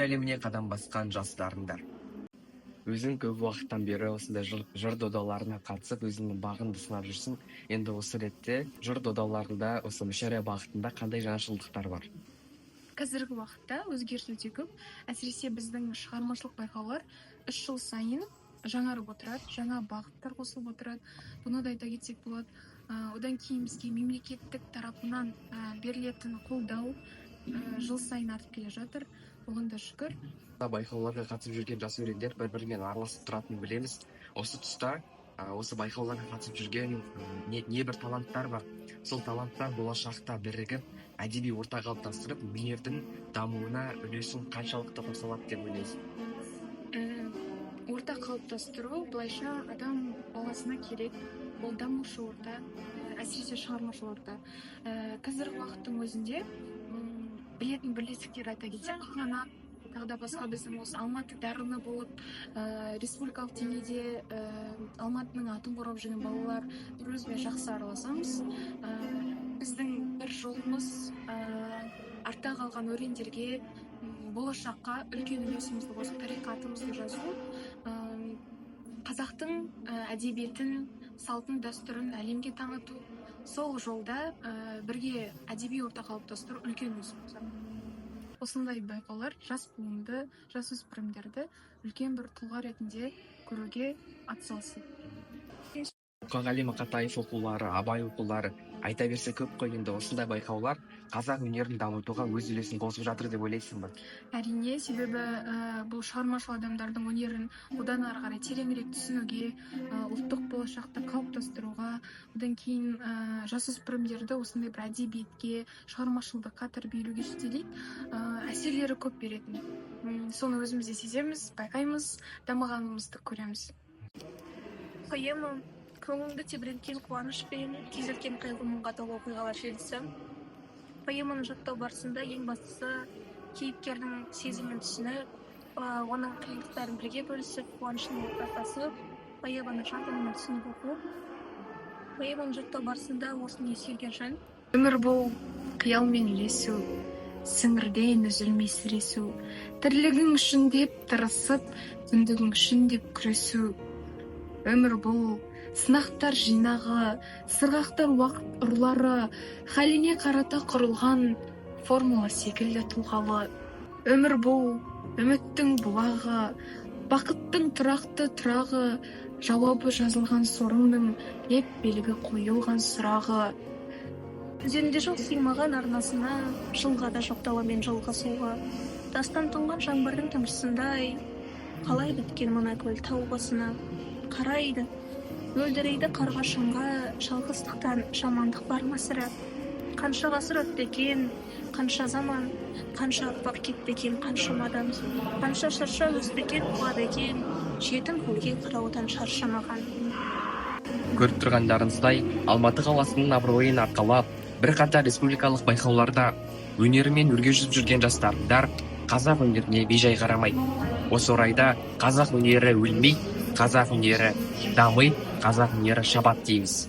әлеміне қадам басқан жас дарындар. Өзің көп уақыттан бері осындай жыр додаларына қатысып, өзіңнің бағыңды сынап жүрсің. Енді осы ретте жыр додаларында, осы мүшәйра бағытында қандай жаңашылдықтар бар? Қазіргі уақытта өзгеріс өте көп. Әсіресе біздің шығармашылық байқаулар 3 жыл сайын жаңарып отырады, жаңа бағыттар қосылып отырады. Бұны да айта кетсек болады. Одан кейін бізге мемлекеттік тарапынан берілетін қолдау жыл сайын артып келе жатыр. Оған да шүкір. Байқауларға қатысып жүрген жас өрендер бір-бірімен араласып тұратынын білеміз. Осы тұста осы байқауларға қатысып жүрген небір таланттар бар. Сол таланттар болашақта бірігіп, әдеби орта қалыптастырып, өнердің дамуына үлесін қаншалықты қоса алады деп ойлайсыз? Орта қалыптастыру былайша адам баласына керек. Ол дамушы орта, әсіресе шығармашыл орта. Қазіргі уақыттың өзінде білетін бірлестіктер айта кетсек, қанат, тағы да басқа біздің осы Алматы дарыны болып, республикалық деңгейде Алматының атын қорғап жүрген балалар бір-өзімен жақсы араласамыз. Біздің бір жолымыз артта қалған өрендерге болашаққа үлкен үлесімізді қосып, тарихатымызды жазу, қазақтың әдебиетін, салтын, дәстүрін әлемге таныту. Сол жолда бірге әдеби орта қалыптастыру үлкен үлес қосады. Осындай байқаулар жас буынды, жасөспірімдерді үлкен бір тұлға ретінде көруге атсалысады. Мұқағали Мақатаев оқулары, Абай оқулары айта берсе көп қой. Енді осындай байқаулар қазақ өнерін дамытуға өз үлесін қосып жатыр деп ойлайсың ба? Әрине, себебі бұл шығармашыл адамдардың өнерін одан ары қарай тереңірек түсінуге, ұлттық болашақта қалыптастыруға, одан кейін жасөспірімдерді осындай бір әдебиетке, шығармашылдыққа тәрбиелеуге жетелейді, әсерлері көп беретін. Соны өзіміз де сеземіз, байқаймыз, дамығанымызды көреміз. Поэма көңілді тебіренткен қуаныш пен күйзелткен қайғы-мұңға толы оқиғалар желісі. Поэманы жаттау барысында ең бастысы кейіпкердің сезімін түсініп, оның қиындықтарын бірге бөлісіп, қуанышын ортақтасып, поэманы жан-тәнімен түсініп оқу. Поэманы жаттау барысында осыны ескерген жөн. Өмір бұл қиялмен ілесу, сіңірден үзілмей сіресу, тірлігің үшін деп тырысып, күндігің үшін деп күресу. Өмір бұл сынақтар жинағы, сырғақтар уақыт ұрлары, халіне қарата құрылған формула секілді тұлғалы. Өмір бұл үміттің бұлағы, бақыттың тұрақты тұрағы, жауабы жазылған сорыңның леп белгі қойылған сұрағы. Üzerinde жоқ сыймаған арнасына, жылға да жоқ даламен жалғасуға, дастан тұнған жаңбырдың тамшысындай, қалай біткен мына көл тау басына, қарайды, мөлдірейді қарға шыңға, жалғыздықтан жамандық бар ма сірә? Қанша ғасыр өтті екен, қанша заман, қанша ұрпақ кетті екен, қаншама адам, қанша шырша өсті екен, құлады екен, жетім көлге қараудан шаршамаған. Көріп тұрғандарыңыздай, Алматы қаласының абыройын арқалап, бірқатар республикалық байқауларда өнерімен өрге жүзіп жүрген жастардар қазақ өнеріне бейжай қарамайды. Осы орайда қазақ өнері өлмей, қазақ өнері дамый, қазақ өнері шабат дейміз.